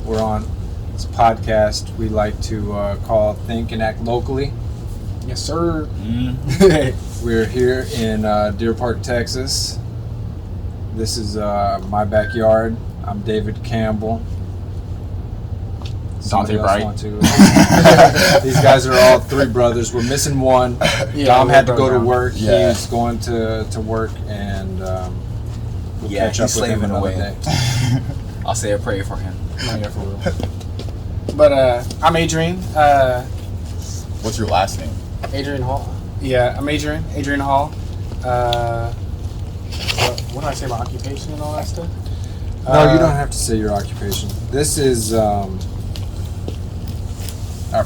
we're on this podcast we like to call Think and Act Locally. Yes, sir. We're here in DeerPark, Texas. This is my backyard. I'm David Campbell. Dante Bright. These guys are all three brothers. We're missing one. Dom had to go to work. Yeah. He's going to work, and we'll catch up he's with him slaving another away. day. I'll say a prayer for him. No, yeah, for real. But I'm Adrian. What's your last name? Adrian Hall. Yeah, I'm Adrian. Adrian Hall. What do I say about occupation and all that stuff? No, you don't have to say your occupation. This is our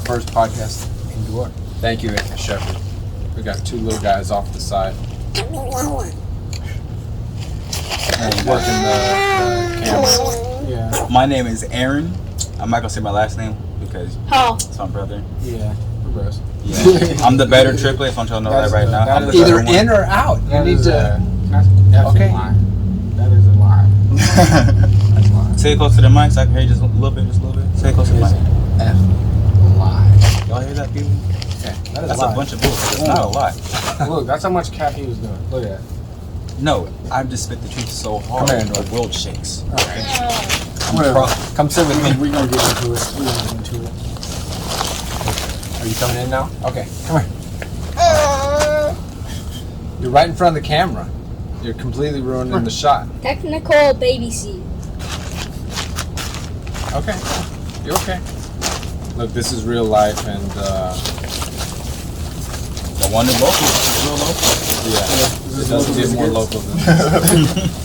first podcast. Endure. Thank you, Shepard. We got two little guys off the side. Working the camera. Yeah. My name is Aaron. I'm not gonna say my last name because it's my brother. Yeah. We're bros. Yeah. I'm the better triplet. So I'm trying to know that right now. I'm the Either better one. in or out. You That need is, to. okay. Lie. That is a lie. That's a lie. Say it close to the mic so I can hear you just a little bit. Say it close to the mic. Lie. Y'all hear that, people? Okay. That is That's a lie. a bunch of bullshit. It's not a lie. Look, that's how much cat he was doing. Look at that. No, I've just spit the truth so hard Come here, the world shakes. Alright. Whatever. Come sit with me. We're gonna get into it. Are you coming in now? Okay, come here. You're right in front of the camera. You're completely ruining the shot. Technical baby seat. Okay, you're okay. Look, this is real life, and The one in local. It's real local. it doesn't get more local than this.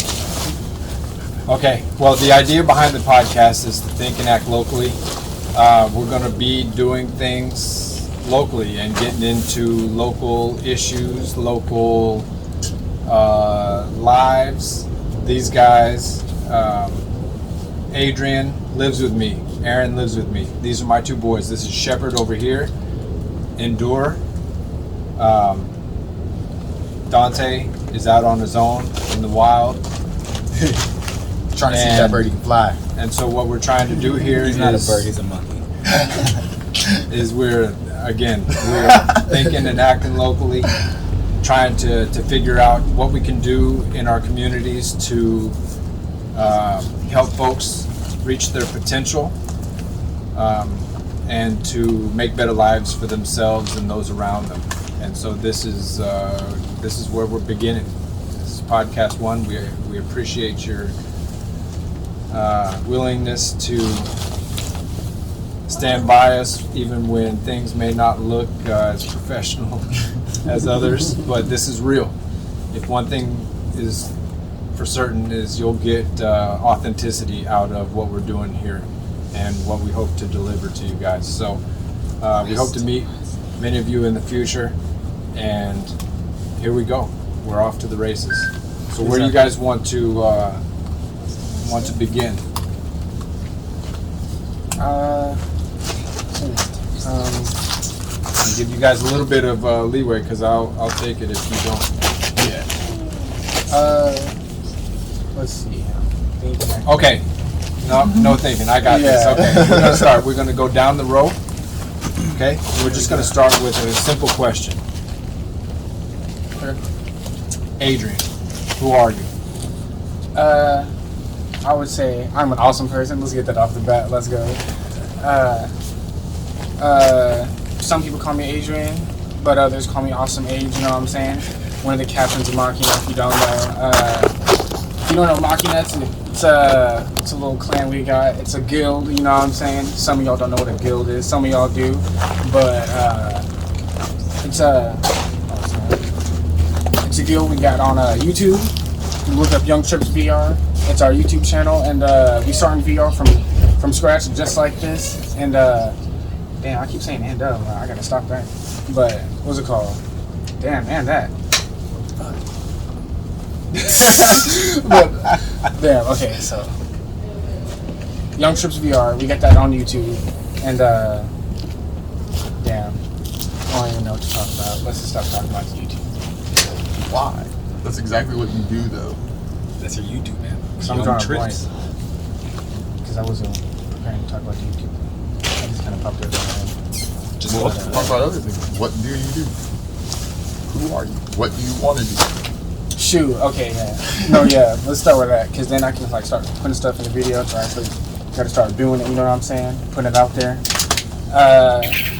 Okay, well, the idea behind the podcast is to think and act locally. We're going to be doing things locally and getting into local issues, local lives. These guys, Adrian lives with me. Aaron lives with me. These are my two boys. This is Shepard over here. Endure. Dante is out on his own in the wild. Trying to see if that birdie can fly. And so what we're trying to do here He's not a bird, he's a monkey. is we're thinking and acting locally, trying to figure out what we can do in our communities to help folks reach their potential and to make better lives for themselves and those around them. And so this is where we're beginning. This is podcast 1. We appreciate your willingness to stand by us even when things may not look as professional as others, but this is real. If one thing is for certain is you'll get authenticity out of what we're doing here and what we hope to deliver to you guys. So we hope to meet many of you in the future, and here we go. We're off to the races. So where do you guys want to begin? I'll give you guys a little bit of leeway because I'll take it if you don't. Yeah. Let's see. Okay. No thinking. I got this. Okay. We're gonna start. We're gonna go down the row. Okay. We're just gonna start with a simple question. Adrian, who are you? I would say I'm an awesome person. Let's get that off the bat. Let's go. Some people call me Adrian, but others call me Awesome Age. You know what I'm saying? One of the captains of Machina. If you don't know, Machina, it's a little clan we got. It's a guild. You know what I'm saying? Some of y'all don't know what a guild is. Some of y'all do, but it's a guild we got on YouTube. You look up Young Trips VR. It's our YouTube channel, and we started VR from scratch, just like this. And damn, I keep saying "and I gotta stop that. But what's it called? Damn, and that. But, damn. Okay, so Young Trips VR. We got that on YouTube, and damn, I don't even know what to talk about. Let's just stop talking about YouTube. Why? That's exactly what you do, though. That's your YouTube, man. I'm drawing blanks. Because I wasn't preparing to talk about YouTube. I just kind of popped it in my head. Just talk about other things. What do you do? Who are you? What do you want to do? Shoot. Okay. Yeah. No. Yeah. Let's start with that, because then I can like start putting stuff in the video. So I actually got to start doing it. You know what I'm saying? Putting it out there.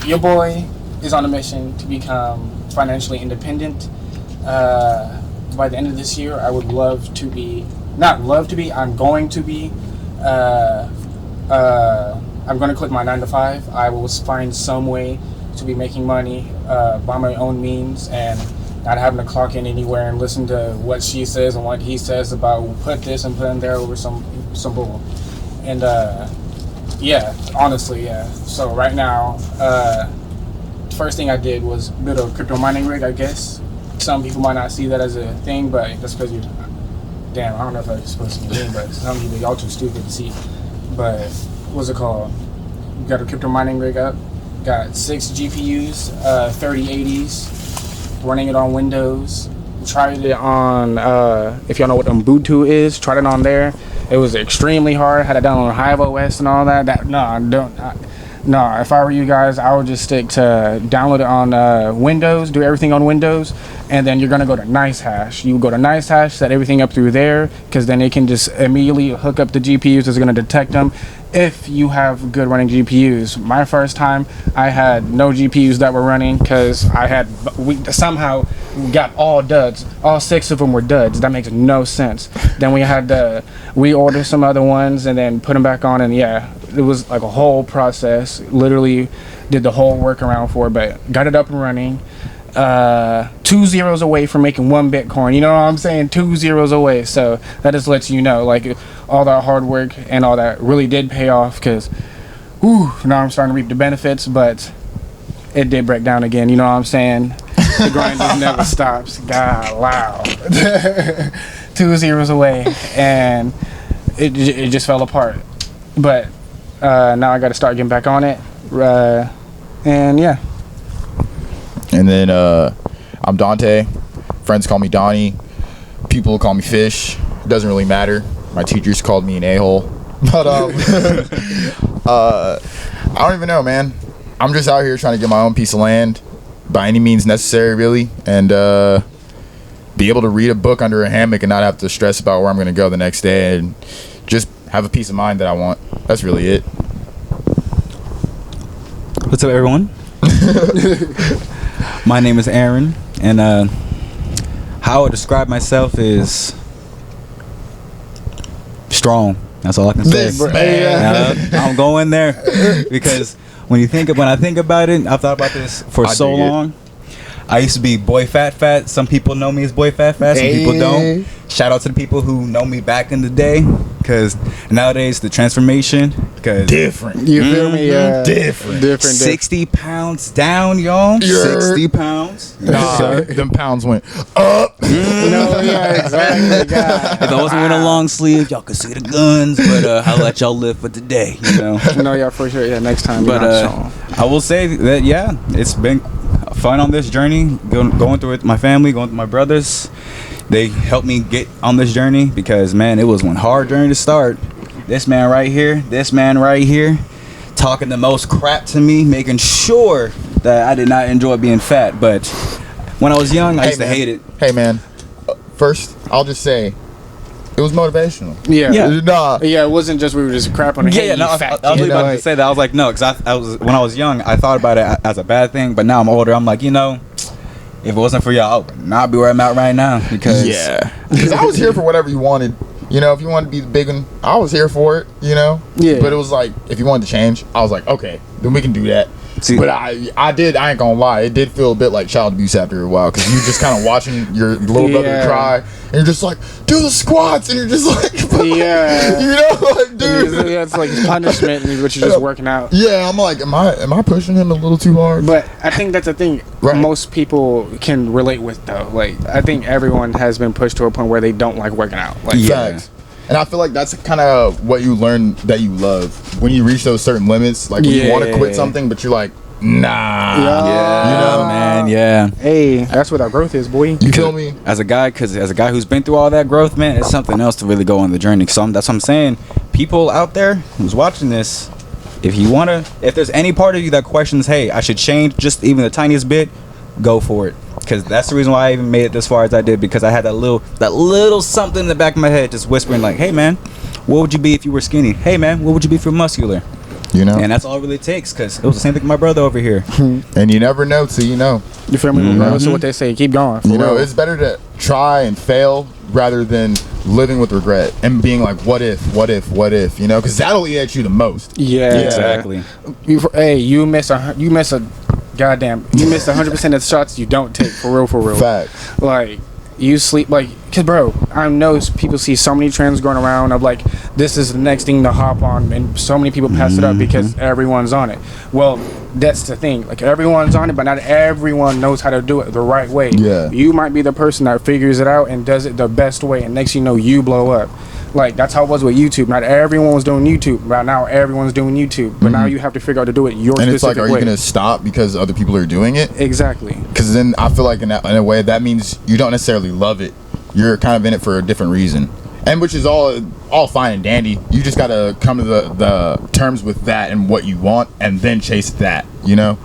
Your boy is on a mission to become financially independent. By the end of this year, I would love to be. Not love to be. I'm going to be. I'm going to quit my 9-to-5. I will find some way to be making money by my own means and not having to clock in anywhere and listen to what she says and what he says about put this and put in there over some bull. And yeah, honestly, yeah. So right now, first thing I did was build a crypto mining rig, I guess. Some people might not see that as a thing, but that's because you. Damn, I don't know if that's supposed to be me, but some people, y'all too stupid to see. But what's it called? Got a crypto mining rig up. Got 6 GPUs, 3080s, running it on Windows. Tried it on, if y'all know what Ubuntu is, tried it on there. It was extremely hard. Had it down on Hive OS and all that. No, if I were you guys, I would just stick to download it on Windows, do everything on Windows, and then you're going to go to NiceHash. You go to NiceHash, set everything up through there, because then it can just immediately hook up the GPUs. It's going to detect them if you have good running GPUs. My first time, I had no GPUs that were running, because we somehow got all duds. All 6 of them were duds. That makes no sense. Then we ordered some other ones and then put them back on, and yeah, it was like a whole process. Literally did the whole workaround for it, but got it up and running. 2 zeros away from making 1 Bitcoin. You know what I'm saying? 2 zeros away. So that just lets you know, like, all that hard work and all that really did pay off, because now I'm starting to reap the benefits, but it did break down again. You know what I'm saying? The grind just never stops. God, wow. 2 zeros away, and it just fell apart. But now I got to start getting back on it, and yeah. And then I'm Dante. Friends call me Donnie. People call me Fish. It doesn't really matter. My teachers called me an a-hole. But I don't even know, man. I'm just out here trying to get my own piece of land by any means necessary, really, and be able to read a book under a hammock and not have to stress about where I'm going to go the next day, and just have a peace of mind that I want. That's really it. What's up, everyone? My name is Aaron, and how I would describe myself is strong. That's all I can say. I'm going there because when I think about it, I've thought about this for so long. I used to be boy fat. Some people know me as boy fat. Some people don't. Shout out to the people who know me back in the day, because nowadays the transformation, because Different. You feel me? Yeah. Different. 60 pounds down, y'all. 60 pounds. Nah, them pounds went up. No, yeah, exactly. God. If I wasn't wearing a long sleeve, y'all could see the guns, but I'll let y'all live for today, you know. No, yeah, for sure. Yeah, next time. But I will say that, yeah, it's been fun on this journey, going through it with my family, going through my brothers. They helped me get on this journey because, man, it was one hard journey to start. This man right here, talking the most crap to me, making sure that I did not enjoy being fat. But when I was young, I used to hate it. Hey, man. First, I'll just say, it was motivational. Yeah. Nah. Yeah, it wasn't just we were just crap on it. Yeah, no, I was really about to say that. I was like, no, because when I was young, I thought about it as a bad thing. But now I'm older, I'm like, you know, if it wasn't for y'all, I would not be where I'm at right now. Because I was here for whatever you wanted. You know, if you wanted to be the big one, I was here for it, you know? Yeah. But it was like, if you wanted to change, I was like, okay, then we can do that. See, but I ain't gonna lie, it did feel a bit like child abuse after a while, because you're just kind of watching your little brother cry, and you're just like, do the squats, and you're just like, you know, like, dude. Yeah, it's like punishment, but you're just working out. Yeah, I'm like, am I pushing him a little too hard? But I think that's the thing most people can relate with, though. Like, I think everyone has been pushed to a point where they don't like working out. Like, Facts. And I feel like that's kind of what you learn that you love when you reach those certain limits. Like when you want to quit something, but you're like, nah. Yeah, you know, man. Yeah. Hey, that's what our growth is, boy. You feel me? As a guy who's been through all that growth, man, it's something else to really go on the journey. So that's what I'm saying. People out there who's watching this, if there's any part of you that questions, hey, I should change just even the tiniest bit, go for it. Because that's the reason why I even made it as far as I did, because I had that little something in the back of my head just whispering like, hey man, what would you be if you were skinny? Hey man, what would you be if you were muscular? You know, and that's all it really takes, because it was the same thing with my brother over here. And you never know till you know. You feel me? Regardless of what they say, keep going. You know, it's better to try and fail rather than living with regret and being like, what if, you know, because that'll eat at you the most. Yeah, exactly. You miss 100% of the shots you don't take, for real. Facts. Like, you sleep, like, because, bro, I know people see so many trends going around of, like, this is the next thing to hop on, and so many people pass it up because everyone's on it. Well, that's the thing. Like, everyone's on it, but not everyone knows how to do it the right way. Yeah. You might be the person that figures it out and does it the best way, and next you know, you blow up. Like, that's how it was with YouTube. Not everyone was doing YouTube. Right now, everyone's doing YouTube. But now you have to figure out to do it your And specific it's like, are way. you going to stop because other people are doing it? Exactly. Because then I feel like in a way that means you don't necessarily love it. You're kind of in it for a different reason, and which is all fine and dandy. You just got to come to the terms with that and what you want, and then chase that. You know?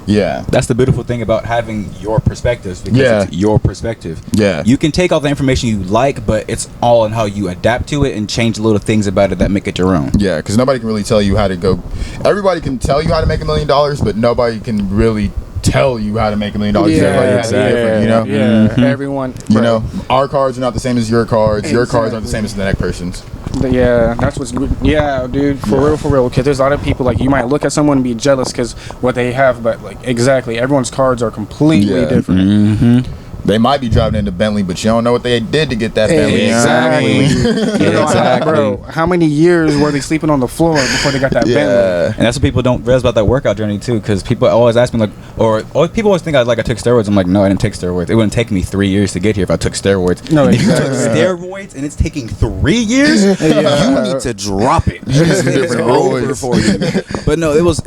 Yeah. That's the beautiful thing about having your perspectives, because it's your perspective. Yeah. You can take all the information you like, but it's all in how you adapt to it and change little things about it that make it your own. Yeah, because nobody can really tell you how to go. Everybody can tell you how to make $1 million, but nobody can really tell you how to make $1 million. Everybody has it different, you know? Yeah, everyone. You know, our cards are not the same as your cards. Your cards aren't the same as the next person's. Yeah, that's what's. Yeah, dude, for real. Because there's a lot of people, like, you might look at someone and be jealous because what they have, but, like, exactly, everyone's cards are completely different. They might be driving into Bentley, but you don't know what they did to get that Bentley. Exactly. Exactly. Bro, how many years were they sleeping on the floor before they got that Bentley? And that's what people don't realize about that workout journey too, because people always ask me, like, or people always think I took steroids. I'm like, no, I didn't take steroids. It wouldn't take me 3 years to get here if I took steroids. No, and if you took steroids and it's taking 3 years, you need to drop it. You need some different over roids. for you. But no, it was.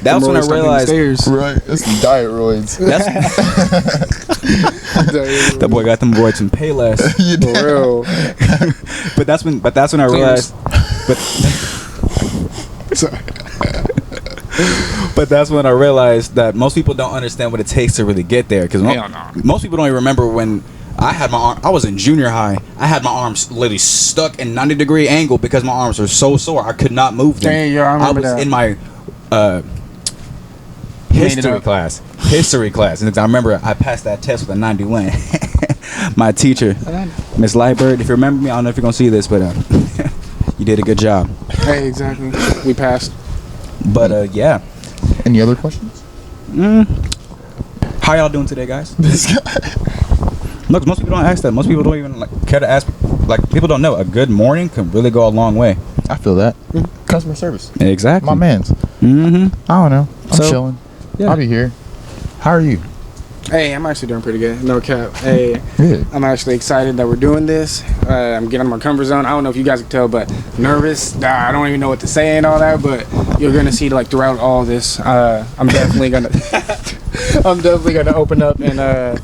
That's when I realized. Right, that's some diet roids. That boy got them roids from Payless. For real. But that's when I realized. But that's when I realized that most people don't understand what it takes to really get there. Because most people don't even remember when I had my arm. I was in junior high. I had my arms literally stuck in 90-degree angle because my arms were so sore. I could not move them. Dang, I remember was that. in my history class. And I remember I passed that test with a 91. My teacher, Miss Lightbird, if you remember me, I don't know if you're going to see this, but you did a good job. Hey, exactly. We passed. But, yeah. Any other questions? How y'all doing today, guys? Look, most people don't ask that. Most people don't even care to ask. Like, people don't know. A good morning can really go a long way. I feel that. Customer service. Exactly. My man's. I don't know. I'm chilling. Yeah. I'll be here. How are you? Hey, I'm actually doing pretty good. No cap. Hey, Good. I'm actually excited that we're doing this. I'm getting out of my comfort zone. I don't know if you guys can tell, but nervous. I don't even know what to say and all that. But you're gonna see, like, throughout all this, I'm definitely gonna, open up and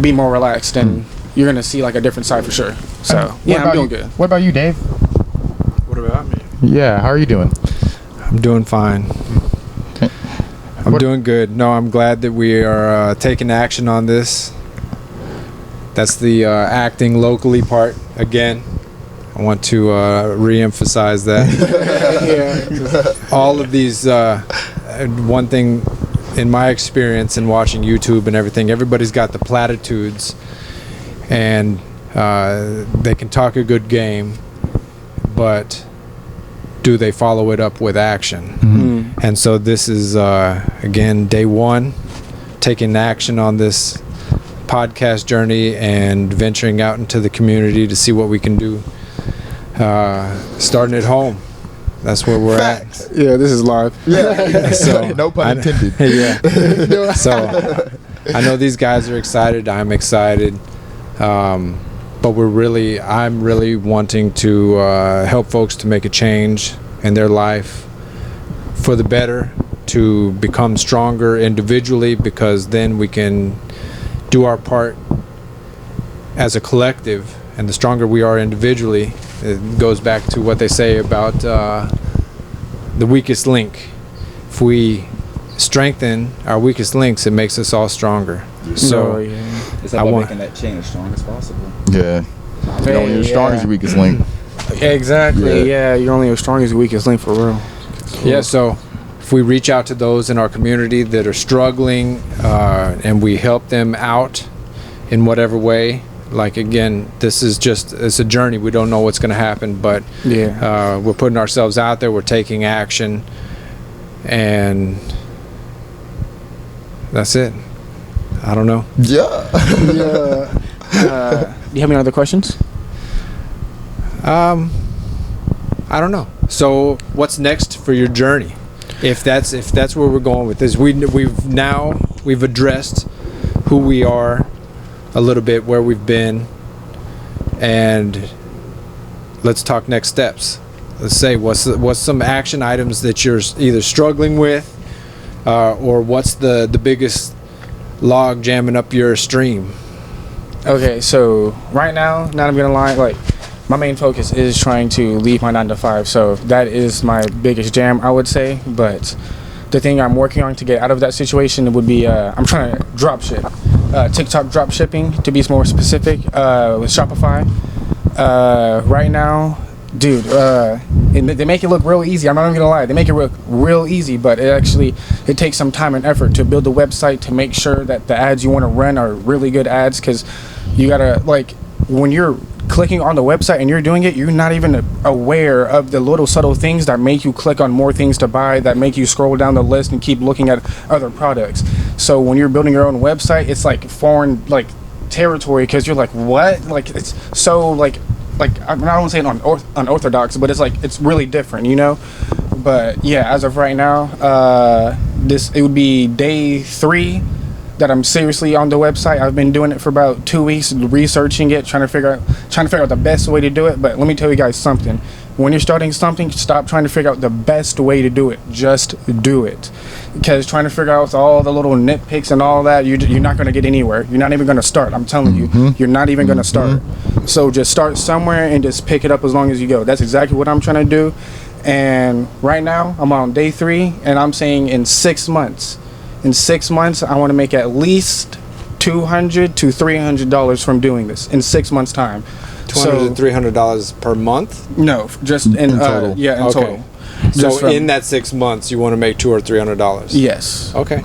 be more relaxed, and you're gonna see, like, a different side for sure. So yeah, I'm doing good. What about you, Dave? What about me? Yeah, how are you doing? I'm doing fine. I'm doing good. No, I'm glad that we are taking action on this. That's the acting locally part again. I want to re-emphasize that. All of these, one thing in my experience in watching YouTube and everything, everybody's got the platitudes, and they can talk a good game, but do they follow it up with action? And so this is again day one, taking action on this podcast journey and venturing out into the community to see what we can do, starting at home. That's where we're at. Yeah, this is live. Yeah. So, no pun intended. Yeah. So I know these guys are excited. I'm excited. But I'm really wanting to help folks to make a change in their life for the better, to become stronger individually, because then we can do our part as a collective. And the stronger we are individually, it goes back to what they say about the weakest link if we strengthen our weakest links, it makes us all stronger. So It's I about want- making that chain as strong as possible. Yeah. You know, when you're strong as your weakest link. Exactly. Yeah. Yeah, you're only as strong as your weakest link for real. yeah, so if we reach out to those in our community that are struggling and we help them out in whatever way, like again, it's a journey. We don't know what's going to happen, but we're putting ourselves out there. We're taking action, and that's it. I don't know. Yeah. Do you have any other questions? I don't know. So what's next for your journey? If that's where we're going with this, we've addressed who we are a little bit, where we've been, and let's talk next steps. Let's say what's some action items that you're either struggling with, or what's the biggest log jamming up your stream? Okay, so right now, not gonna lie, like my main focus is trying to leave my 9 to 5. So that is my biggest jam, I would say. But the thing I'm working on to get out of that situation would be I'm trying to drop ship, TikTok drop shipping to be more specific, with Shopify. Right now, dude, and they make it look real easy. I'm not even gonna lie, they make it look real easy, but it takes some time and effort to build a website to make sure that the ads you want to run are really good ads, because you gotta, like, when you're clicking on the website and you're doing it, you're not even aware of the little subtle things that make you click on more things to buy, that make you scroll down the list and keep looking at other products. So when you're building your own website, it's like foreign like territory, because you're like, what? Like, it's so like I don't want to say it unorthodox, but it's like it's really different, you know. But yeah, as of right now, it would be day 3 that I'm seriously on the website. I've been doing it for about 2 weeks, researching it, trying to figure out the best way to do it. But let me tell you guys something. When you're starting something, stop trying to figure out the best way to do it. Just do it. Because trying to figure out all the little nitpicks and all that, you're not going to get anywhere. You're not even going to start. I'm telling you, you're not even going to start. So just start somewhere and just pick it up as long as you go. That's exactly what I'm trying to do. And right now, I'm on day 3, and I'm saying in 6 months, I want to make at least $200 to $300 from doing this in 6 months time. $200 to $300 per month? No, just in total. Yeah, in Okay. total. So Just from- in that 6 months, you want to make $200 or $300? Yes, Okay.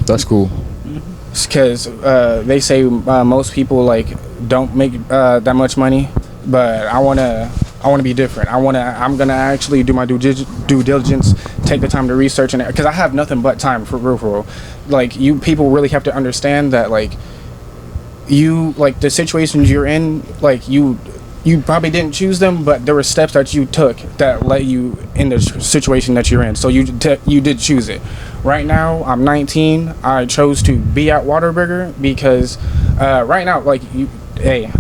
That's cool. because they say most people like don't make that much money, but I wanna be different. I'm gonna actually do my due diligence, take the time to research, and because I have nothing but time for real. Like, you people really have to understand that, like, you, like, the situations you're in, like, you probably didn't choose them, but there were steps that you took that led you in the situation that you're in. So you did choose it. Right now, I'm 19. I chose to be at Whataburger because right now, like,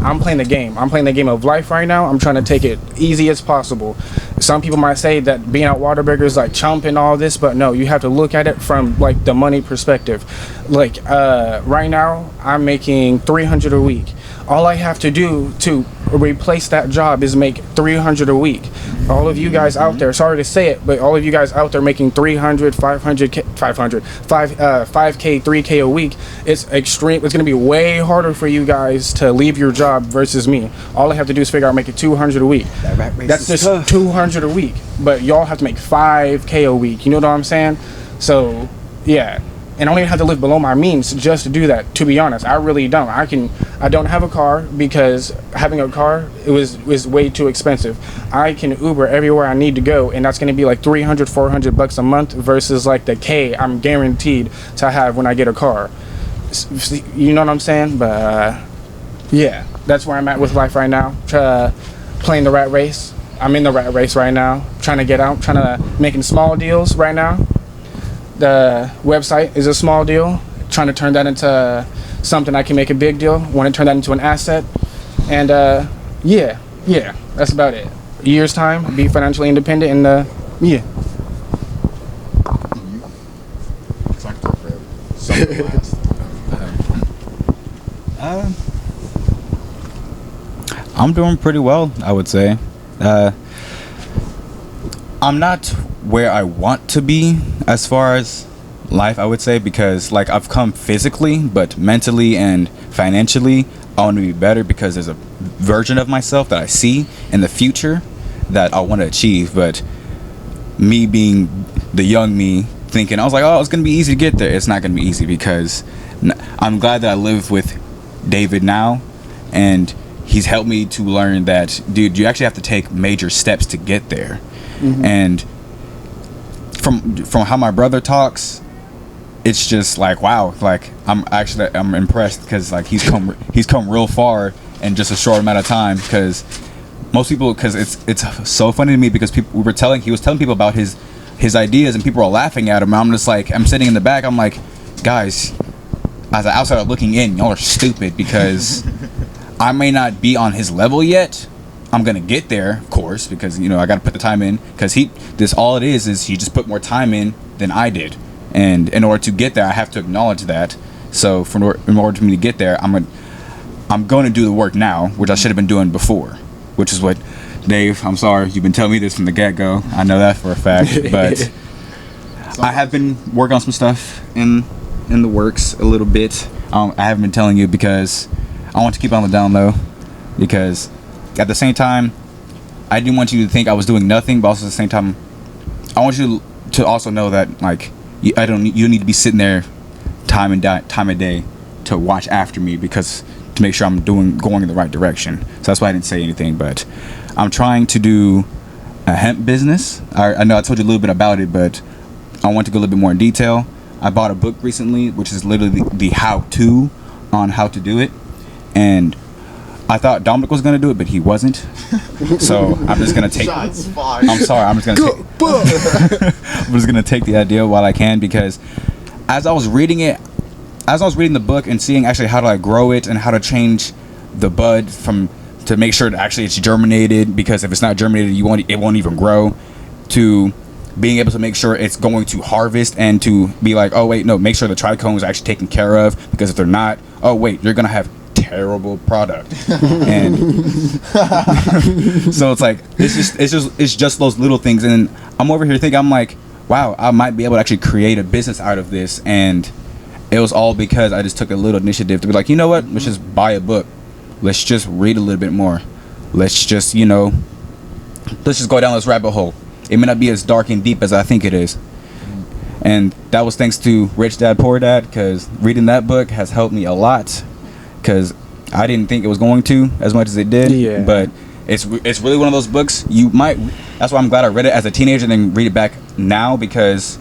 I'm playing the game. I'm playing the game of life right now. I'm trying to take it easy as possible. Some people might say that being at Whataburger is like chumping all this, but no, you have to look at it from like the money perspective. Like right now, I'm making $300 a week. All I have to do to replace that job is make $300 a week. All of you guys out there, sorry to say it, but all of you guys out there making 300, 500K, 5K, 3K a week, it's extreme. It's going to be way harder for you guys to leave your job versus me. All I have to do is figure out making $200 a week. That's just tough. $200 a week, but y'all have to make 5K a week. You know what I'm saying? So yeah. And I don't even have to live below my means just to do that. To be honest, I really don't. I don't have a car because having a car was way too expensive. I can Uber everywhere I need to go, and that's going to be like $300, $400 a month versus like the K I'm guaranteed to have when I get a car. You know what I'm saying? But yeah, that's where I'm at with life right now. Playing the rat race. I'm in the rat race right now. Trying to get out. Making small deals right now. The website is a small deal. Trying to turn that into something I can make a big deal. Want to turn that into an asset. And yeah, that's about it. A year's time, be financially independent, and yeah. I'm doing pretty well, I would say. I'm not where I want to be as far as life, I would say, because like I've come physically, but mentally and financially I want to be better, because there's a version of myself that I see in the future that I want to achieve. But me being the young me, thinking I was like, oh, it's gonna be easy to get there. It's not gonna be easy, because I'm glad that I live with David now, and he's helped me to learn that, dude, you actually have to take major steps to get there. And from how my brother talks, it's just like, wow, like I'm impressed, because like he's come real far in just a short amount of time. Because most people, because it's so funny to me, because he was telling people about his ideas, and people are laughing at him. I'm just like, I'm sitting in the back, I'm like, guys, as an outsider looking in, y'all are stupid, because I may not be on his level yet. I'm gonna get there, of course, because I gotta put the time in, because all it is he just put more time in than I did. And in order to get there, I have to acknowledge that. So in order for me to get there, I'm going to do the work now, which I should have been doing before, which is what, Dave, I'm sorry, you've been telling me this from the get-go. I know that for a fact, but I have been working on some stuff in the works a little bit. I haven't been telling you because I want to keep it on the down low, because at the same time, I didn't want you to think I was doing nothing, but also at the same time, I want you to also know that, like, you don't need to be sitting there time of day to watch after me, because to make sure I'm going in the right direction. So that's why I didn't say anything. But I'm trying to do a hemp business. I know I told you a little bit about it, but I want to go a little bit more in detail. I bought a book recently, which is literally the how-to on how to do it, and I thought Dominic was gonna do it, but he wasn't. So I'm just gonna take. Shots fired. I'm sorry. I'm just gonna take the idea while I can, because as I was reading the book and seeing actually how to like grow it and how to change the bud to make sure that actually it's germinated, because if it's not germinated, it won't even grow, to being able to make sure it's going to harvest, and to be like, oh wait, no, make sure the trichome is actually taken care of, because if they're not, oh wait, you're gonna have terrible product. And so it's like it's just those little things. And I'm over here thinking, I'm like, wow, I might be able to actually create a business out of this. And it was all because I just took a little initiative to be like, you know what, let's just buy a book, let's just read a little bit more, let's just go down this rabbit hole. It may not be as dark and deep as I think it is. And that was thanks to Rich Dad Poor Dad, because reading that book has helped me a lot, because I didn't think it was going to as much as it did. Yeah. But it's really one of those books that's why I'm glad I read it as a teenager and then read it back now, because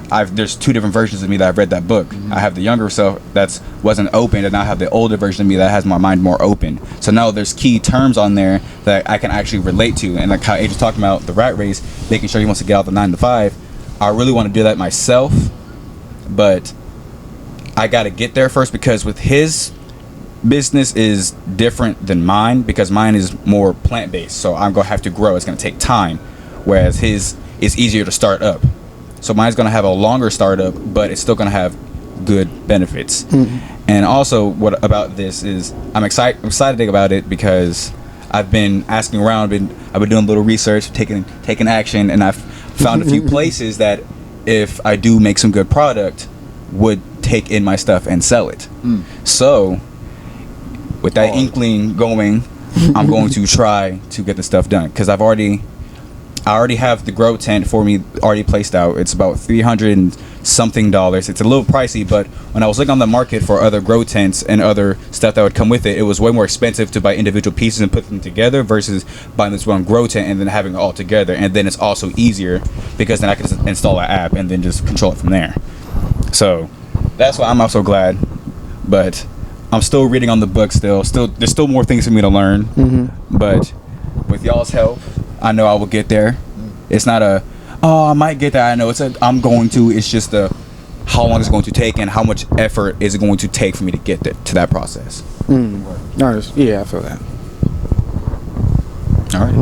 there's two different versions of me that I've read that book. I have the younger self that wasn't open, and now I have the older version of me that has my mind more open. So now there's key terms on there that I can actually relate to, and like how Age was talking about the rat race, making sure he wants to get out the 9 to 5. I really want to do that myself, but I got to get there first, because with his business is different than mine, because mine is more plant-based, so I'm gonna have to grow. It's gonna take time, whereas his is easier to start up. So mine's gonna have a longer startup, but it's still gonna have good benefits. And also, what about this is I'm excited about it, because I've been asking around, I've been doing a little research, taking action, and I've found a few places that, if I do make some good product, would take in my stuff and sell it. So with that inkling going, I'm going to try to get the stuff done, because I already have the grow tent for me already placed out. It's about $300 and something. It's a little pricey, but when I was looking on the market for other grow tents and other stuff that would come with it, it was way more expensive to buy individual pieces and put them together versus buying this one grow tent and then having it all together. And then it's also easier, because then I can just install an app and then just control it from there. So that's why I'm also glad. But I'm still reading on the book still. There's still more things for me to learn. But with y'all's help, I know I will get there. It's not I might get there. I know I'm going to. It's just how long is it going to take, and how much effort is it going to take for me to get to that process. Nice. Yeah, I feel that. All right.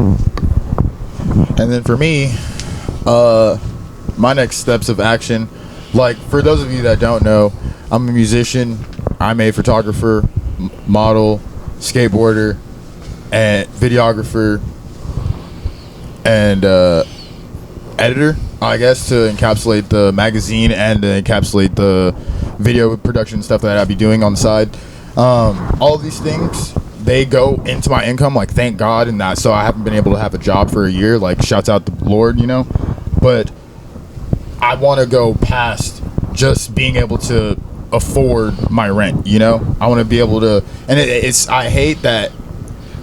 And then for me, my next steps of action, like for those of you that don't know, I'm a musician. I'm a photographer, model, skateboarder, and videographer, and editor. I guess to encapsulate the magazine and to encapsulate the video production stuff that I'd be doing on the side. All of these things, they go into my income, like, thank God, and that, so I haven't been able to have a job for a year, like, shouts out the Lord, you know. But I want to go past just being able to afford my rent, you know. I want to be able to, and it's I hate that,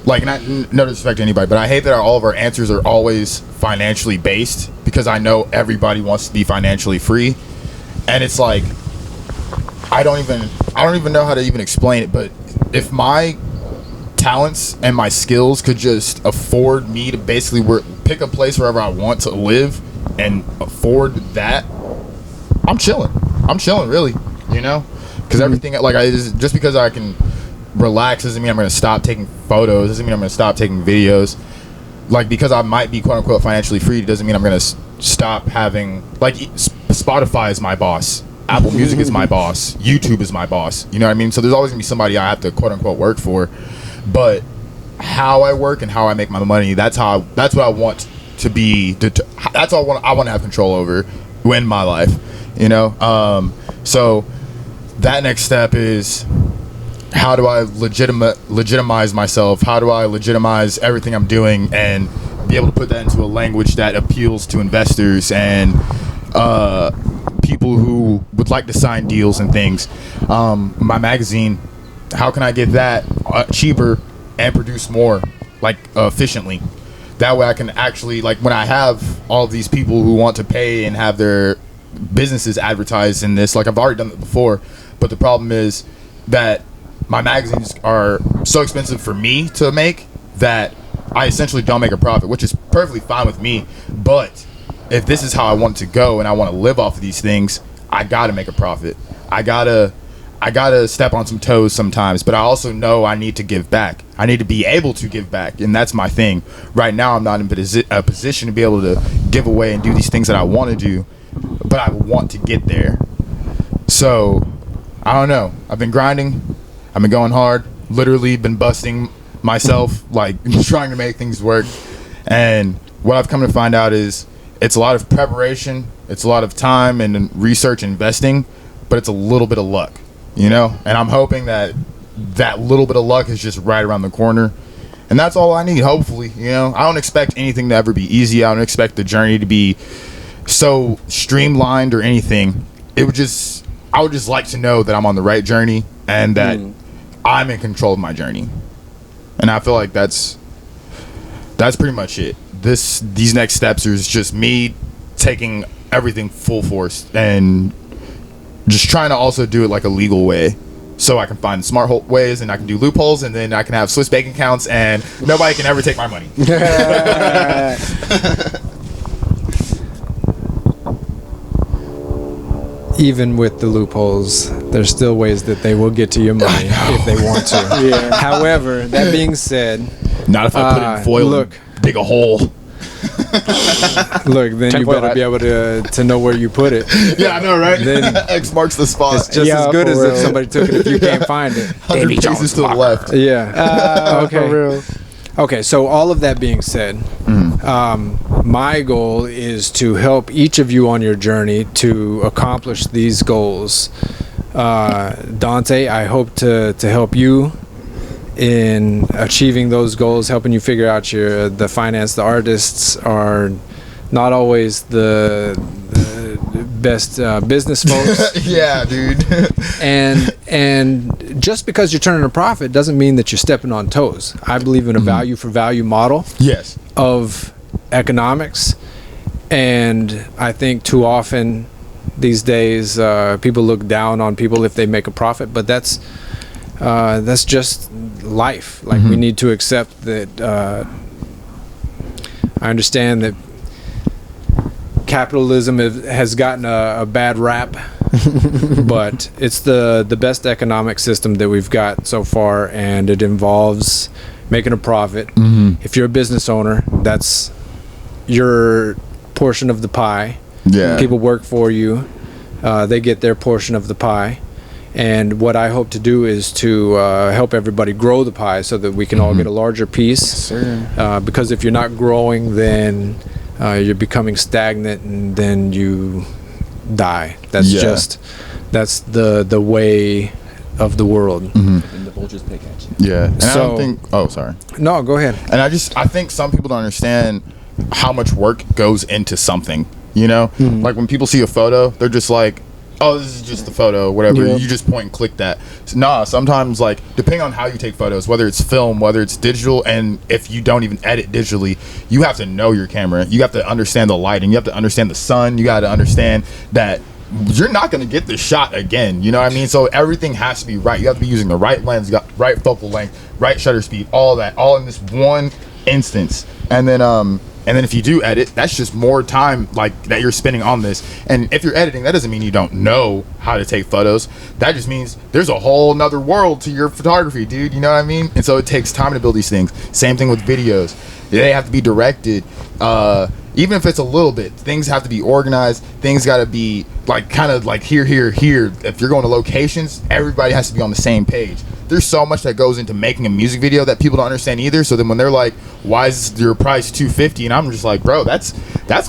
like, not no disrespect to anybody, but I hate that all of our answers are always financially based, because I know everybody wants to be financially free, and it's like I don't even know how to even explain it. But if my talents and my skills could just afford me to basically pick a place wherever I want to live and afford that, I'm chilling really, you know, because everything, like, just because I can relax doesn't mean I'm going to stop taking photos, doesn't mean I'm going to stop taking videos. Like, because I might be quote unquote financially free doesn't mean I'm going to stop having, like, Spotify is my boss, Apple Music is my boss, YouTube is my boss, you know what I mean? So there's always going to be somebody I have to quote unquote work for, but how I work and how I make my money, that's what I want to be, that's all I want to have control over in my life, you know. So that next step is, how do I legitimize myself? How do I legitimize everything I'm doing and be able to put that into a language that appeals to investors and people who would like to sign deals and things? My magazine, how can I get that cheaper and produce more, like, efficiently? That way I can actually, like, when I have all of these people who want to pay and have their businesses advertised in this, like, I've already done it before, but the problem is that my magazines are so expensive for me to make that I essentially don't make a profit, which is perfectly fine with me. But if this is how I want to go and I want to live off of these things, I gotta make a profit. I gotta step on some toes sometimes, but I also know I need to give back. I need to be able to give back, and that's my thing. Right now, I'm not in a position to be able to give away and do these things that I want to do, but I want to get there. So, I don't know. I've been grinding. I've been going hard. Literally been busting myself, like, trying to make things work. And what I've come to find out is it's a lot of preparation, it's a lot of time and research investing, but it's a little bit of luck, you know? And I'm hoping that little bit of luck is just right around the corner. And that's all I need, hopefully, you know? I don't expect anything to ever be easy. I don't expect the journey to be so streamlined or anything. I would just like to know that I'm on the right journey and that I'm in control of my journey. And I feel like that's pretty much it. These next steps is just me taking everything full force and just trying to also do it like a legal way, so I can find smart ways and I can do loopholes, and then I can have Swiss bank accounts and nobody can ever take my money. Even with the loopholes, there's still ways that they will get to your money if they want to. Yeah. However, that being said, not if I put it in foil and dig a hole. Look, then you better be able to know where you put it. Yeah, I know, right? Then X marks the spot. it's just as good as if somebody took it if you can't find it. 100 paces to the left. Yeah. Okay. For real. Okay, so all of that being said, my goal is to help each of you on your journey to accomplish these goals. Dante, I hope to help you in achieving those goals, helping you figure out the finance. The artists are not always the best business folks. Yeah, dude. and just because you're turning a profit doesn't mean that you're stepping on toes. I believe in a value for value model. Yes. Of economics, and I think too often these days people look down on people if they make a profit, but that's just life. Like, we need to accept that. I understand that capitalism has gotten a bad rap, but it's the best economic system that we've got so far, and it involves making a profit. If you're a business owner, that's your portion of the pie. Yeah. People work for you. They get their portion of the pie. And what I hope to do is to help everybody grow the pie so that we can all get a larger piece. Yes, sir. Because if you're not growing, then you're becoming stagnant, and then you die. That's that's the way of the world. And the vultures pick at you. Yeah. And I So- don't think. Oh, sorry. No, go ahead. And I think some people don't understand how much work goes into something. You know, like when people see a photo, they're just like, "Oh, this is just the photo, whatever." Yeah. You just point and click that. So, nah, sometimes like depending on how you take photos, whether it's film, whether it's digital, and if you don't even edit digitally, you have to know your camera. You have to understand the lighting. You have to understand the sun. You got to understand that you're not going to get the shot again. You know what I mean? So everything has to be right. You have to be using the right lens, got right focal length, right shutter speed, all that, all in this one instance. And then if you do edit, that's just more time like that you're spending on this. And if you're editing, that doesn't mean you don't know how to take photos. That just means there's a whole nother world to your photography, dude. You know what I mean? And so it takes time to build these things. Same thing with videos. They have to be directed. Even if it's a little bit, things have to be organized. Things got to be like kind of like here. If you're going to locations, everybody has to be on the same page. There's so much that goes into making a music video that people don't understand either. So then when they're like, "Why is your price $250?" and I'm just like, "Bro, that's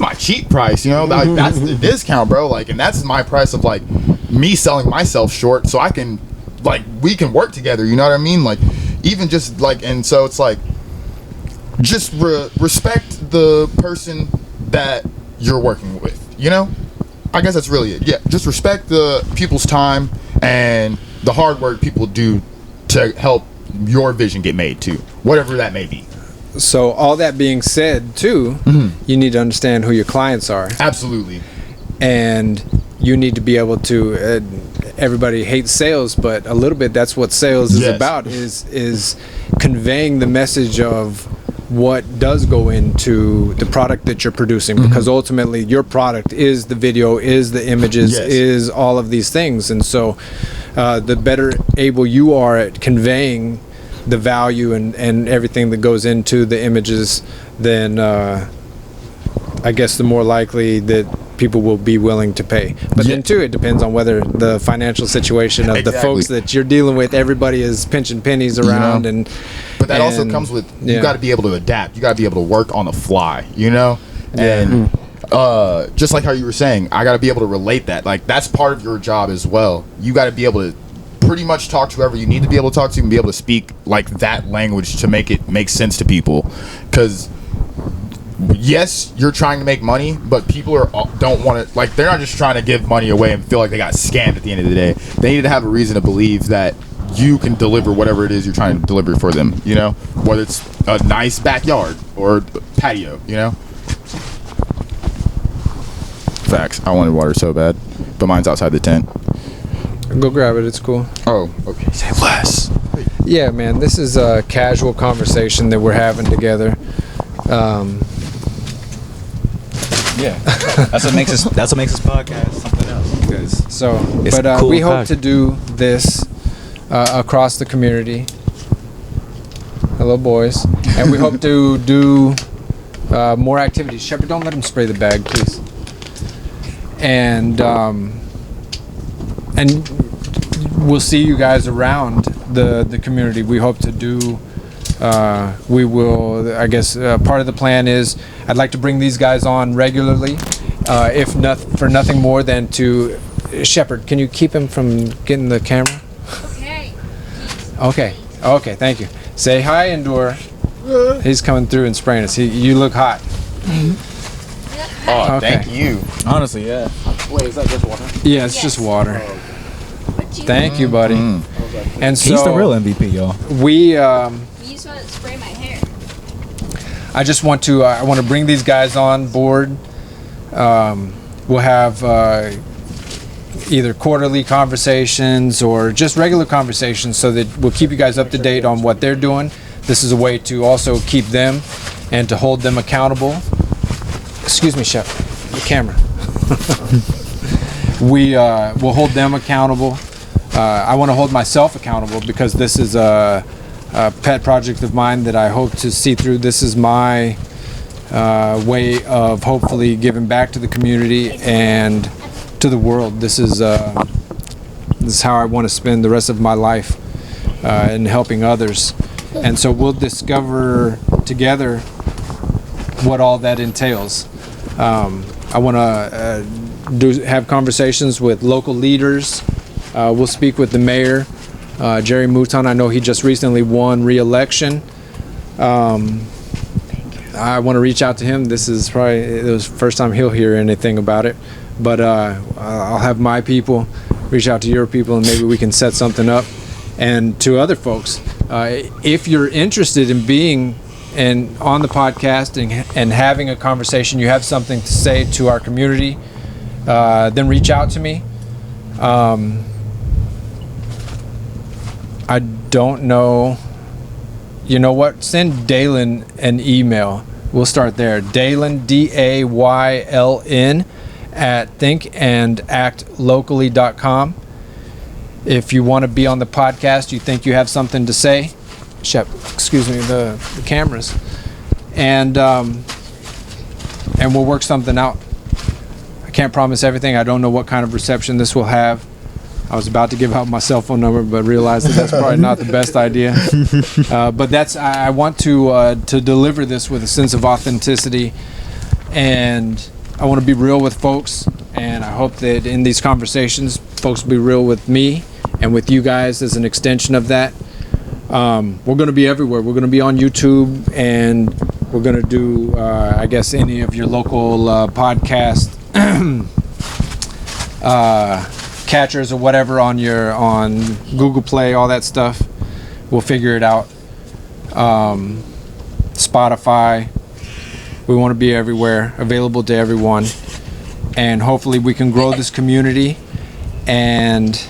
my cheap price, you know? Like that's the discount, bro. Like, and that's my price of like me selling myself short, so I can like we can work together. You know what I mean? Like, even just like, and so it's like, just respect the person that you're working with. You know? I guess that's really it. Yeah, just respect the people's time and the hard work people do to help your vision get made too, whatever that may be. So all that being said, too, you need to understand who your clients are, Absolutely. and you need to be able to. Everybody hates sales, but a little bit that's what sales is Yes. about. Is conveying the message of what does go into the product that you're producing, because ultimately your product is the video, is the images, Yes. is all of these things. And so the better able you are at conveying the value and everything that goes into the images, then I guess the more likely that people will be willing to pay. But then too, it depends on whether the financial situation of the Exactly. folks that you're dealing with, everybody is pinching pennies around. know? But that also and- comes with yeah. you got to be able to adapt. You got to be able to work on the fly, you know? And just like how you were saying, I got to be able to relate that. Like that's part of your job as well. You got to be able to pretty much talk to whoever you need to be able to talk to and be able to speak like that language to make it make sense to people. Because yes, you're trying to make money, but people don't want to, like, they're not just trying to give money away and feel like they got scammed at the end of the day. They need to have a reason to believe that you can deliver whatever it is you're trying to deliver for them, you know, whether it's a nice backyard or patio, you know. Facts. I wanted water so bad, but mine's outside the tent. Go grab it. It's cool. Oh, okay. Say less. Yeah, man. This is a casual conversation that we're having together. Yeah, that's what makes us. That's what makes this podcast something else. Because So, It's but a cool we hope pack. to do this across the community. Hello, boys. And we hope to do more activities. Shepard, don't let him spray the bag, please. And we'll see you guys around the community. We hope to do. We will. I guess part of the plan is I'd like to bring these guys on regularly, if not for nothing more than to. Shepard, can you keep him from getting the camera? Okay. Okay, thank you. Say hi, Endure. He's coming through and spraying us. You look hot. Oh, Okay. thank you. honestly, yeah. Wait, is that just water? Yeah, it's Yes. just water. But you, Thank you, buddy. And so He's the real MVP, y'all. we. you just want to spray my hair. I just want to. I want to bring these guys on board. We'll have either quarterly conversations or just regular conversations, so that we'll keep you guys up to date on what they're doing. This is a way to also keep them and to hold them accountable. Excuse me, Chef. The camera. We will hold them accountable. I want to hold myself accountable because this is a pet project of mine that I hope to see through. This is my way of hopefully giving back to the community and to the world. This is how I want to spend the rest of my life in helping others. And so we'll discover together what all that entails. I want to have conversations with local leaders. We'll speak with the mayor, Jerry Mouton. I know he just recently won re-election. I want to reach out to him. This is probably the first time he'll hear anything about it. But I'll have my people reach out to your people, and maybe we can set something up. And to other folks, if you're interested in being on the podcast and having a conversation, you have something to say to our community, then reach out to me. I don't know. You know what? Send Dalen an email. We'll start there. Dalen, DAYLN, at thinkandactlocally.com. If you want to be on the podcast, you think you have something to say, excuse me, the cameras, and we'll work something out. I can't promise everything. I don't know what kind of reception this will have. I was about to give out my cell phone number, but realized that that's probably not the best idea. But I want to deliver this with a sense of authenticity, and I want to be real with folks. And I hope that in these conversations, folks will be real with me and with you guys as an extension of that. We're going to be everywhere. We're going to be on YouTube, and we're going to do, I guess, any of your local podcast catchers or whatever on Google Play, all that stuff. We'll figure it out. Spotify. We want to be everywhere, available to everyone, and hopefully we can grow this community, and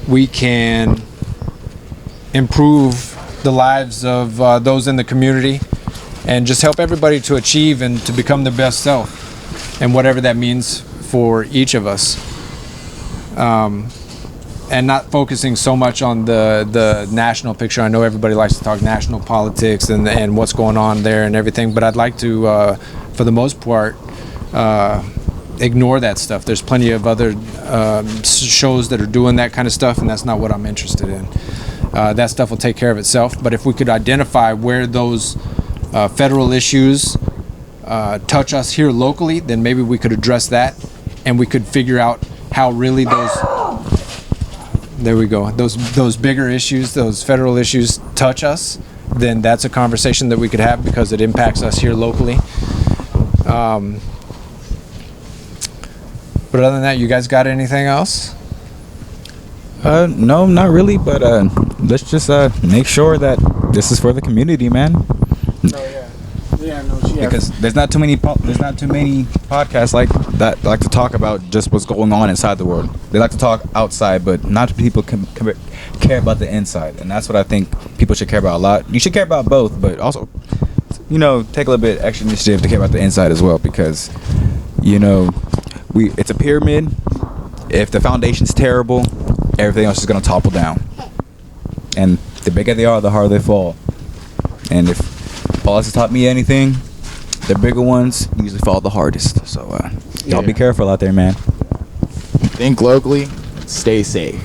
we can improve the lives of those in the community, and just help everybody to achieve and to become their best self, and whatever that means for each of us. And not focusing so much on the national picture. I know everybody likes to talk national politics and what's going on there and everything, but I'd like to, for the most part, ignore that stuff. There's plenty of other shows that are doing that kind of stuff, and that's not what I'm interested in. That stuff will take care of itself, but if we could identify where those federal issues touch us here locally, then maybe we could address that, and we could figure out how really those bigger issues, those federal issues touch us, then that's a conversation that we could have because it impacts us here locally. But other than that, you guys got anything else? No, not really, but let's just make sure that this is for the community, man. Because there's not too many podcasts like that like to talk about just what's going on inside the world. They like to talk outside, but not people care about the inside, and that's what I think people should care about a lot. You should care about both, but also, take a little bit extra initiative to care about the inside as well, because it's a pyramid. If the foundation's terrible, everything else is going to topple down, and the bigger they are, the harder they fall. And if Paul has taught me anything, the bigger ones usually fall the hardest. So y'all be careful out there, man. Think locally, stay safe.